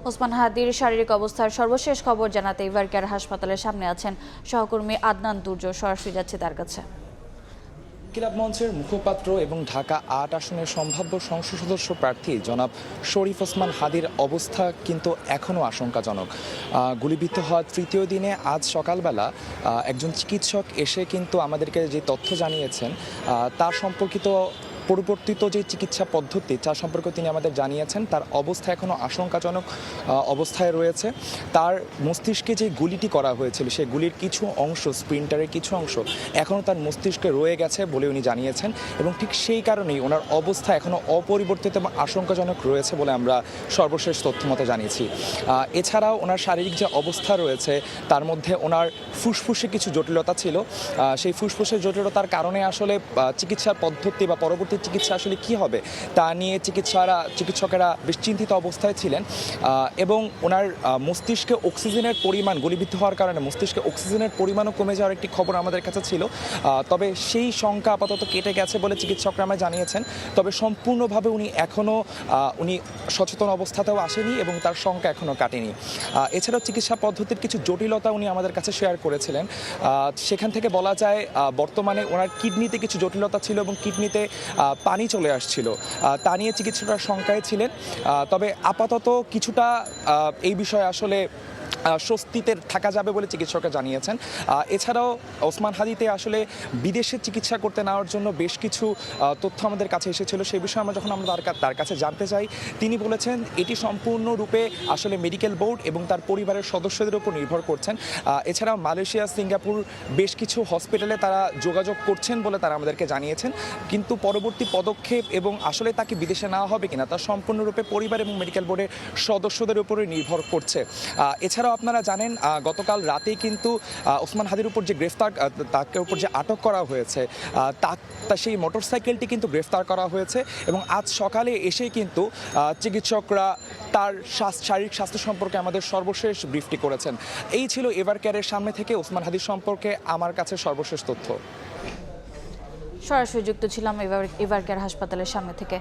ওসমান হাদির শারীরিক অবস্থার সর্বশেষ খবর জানাতে এভারকেয়ার হাসপাতালের সামনে আছেন সহকর্মী আদনান দুর্য। সরাসরি যাচ্ছে তার কাছে। ইনকিলাব মঞ্চের মুখপাত্র এবং ঢাকা ৮ আসনের সম্ভাব্য সংসদ সদস্য প্রার্থী জনাব শরীফ ওসমান হাদির অবস্থা কিন্তু এখনও আশঙ্কাজনক। গুলিবিদ্ধ হওয়ার তৃতীয় দিনে আজ সকালবেলা একজন চিকিৎসক এসে কিন্তু আমাদেরকে যে তথ্য জানিয়েছেন তার সম্পর্কিত পরিবর্তিত যে চিকিৎসা পদ্ধতি তার সম্পর্কে তিনি আমাদের জানিয়েছেন তার অবস্থা এখনও আশঙ্কাজনক অবস্থায় রয়েছে। তার মস্তিষ্কে যে গুলিটি করা হয়েছিল সেই গুলির কিছু অংশ, স্প্রিন্টারের কিছু অংশ এখনও তার মস্তিষ্কে রয়ে গেছে বলে উনি জানিয়েছেন এবং ঠিক সেই কারণেই ওনার অবস্থা এখনও অপরিবর্তিত এবং আশঙ্কাজনক রয়েছে বলে আমরা সর্বশেষ তথ্য মতে জানিয়েছি। এছাড়াও ওনার শারীরিক যে অবস্থা রয়েছে তার মধ্যে ওনার ফুসফুসে কিছু জটিলতা ছিল। সেই ফুসফুসের জটিলতার কারণে আসলে চিকিৎসার পদ্ধতি বা পরবর্তী চিকিৎসা আসলে কি হবে তা নিয়ে চিকিৎসকেরা বেশ চিন্তিত অবস্থায় ছিলেন এবং ওনার মস্তিষ্কে অক্সিজেনের পরিমাণ, গুলিবিদ্ধ হওয়ার কারণে মস্তিষ্কে অক্সিজেনের পরিমাণও কমে যাওয়ার একটি খবর আমাদের কাছে ছিল। তবে সেই শঙ্কা আপাতত কেটে গেছে বলে চিকিৎসকরা আমায় জানিয়েছেন। তবে সম্পূর্ণভাবে উনি এখনও সচেতন অবস্থাতেও আসেনি এবং তার শঙ্কা এখনও কাটেনি। এছাড়াও চিকিৎসা পদ্ধতির কিছু জটিলতা উনি আমাদের কাছে শেয়ার করেছিলেন। সেখান থেকে বলা যায় বর্তমানে ওনার কিডনিতে কিছু জটিলতা ছিল এবং কিডনিতে পানি চলে আসছিল। তা নিয়ে চিকিৎসকরা শঙ্কায় ছিলেন। তবে আপাতত কিছুটা এই বিষয়ে আসলে স্বস্তিতে থাকা যাবে বলে চিকিৎসকরা জানিয়েছেন। এছাড়াও ওসমান হাদিতে আসলে বিদেশে চিকিৎসা করতে নেওয়ার জন্য বেশ কিছু তথ্য আমাদের কাছে এসেছিল। সেই বিষয়ে আমরা যখন তার কাছে জানতে চাই তিনি বলেছেন এটি সম্পূর্ণরূপে আসলে মেডিকেল বোর্ড এবং তার পরিবারের সদস্যদের উপর নির্ভর করছেন। এছাড়াও মালয়েশিয়া, সিঙ্গাপুর বেশ কিছু হসপিটালে তারা যোগাযোগ করছেন বলে তারা আমাদেরকে জানিয়েছেন। কিন্তু পরবর্তী পদক্ষেপ এবং আসলে তাকে বিদেশে নেওয়া হবে কিনা তা সম্পূর্ণরূপে পরিবার এবং মেডিকেল বোর্ডের সদস্যদের উপরে নির্ভর করছে। এছাড়াও আপনারা জানেন গতকাল রাতেই কিন্তু ওসমান হাদির উপর যে তাকে উপর যে আটক করা হয়েছে তা সেই মোটরসাইকেলটি কিন্তু গ্রেফতার করা হয়েছে এবং আজ সকালে এসেই কিন্তু চিকিৎসকরা তার শারীরিক স্বাস্থ্য সম্পর্কে আমাদের সর্বশেষ ব্রিফটি করেছেন। এই ছিল এভারকেয়ারের সামনে থেকে ওসমান হাদির সম্পর্কে আমার কাছে সর্বশেষ তথ্য। সরাসরি যুক্ত ছিলাম এভারকেয়ার হাসপাতালের সামনে থেকে।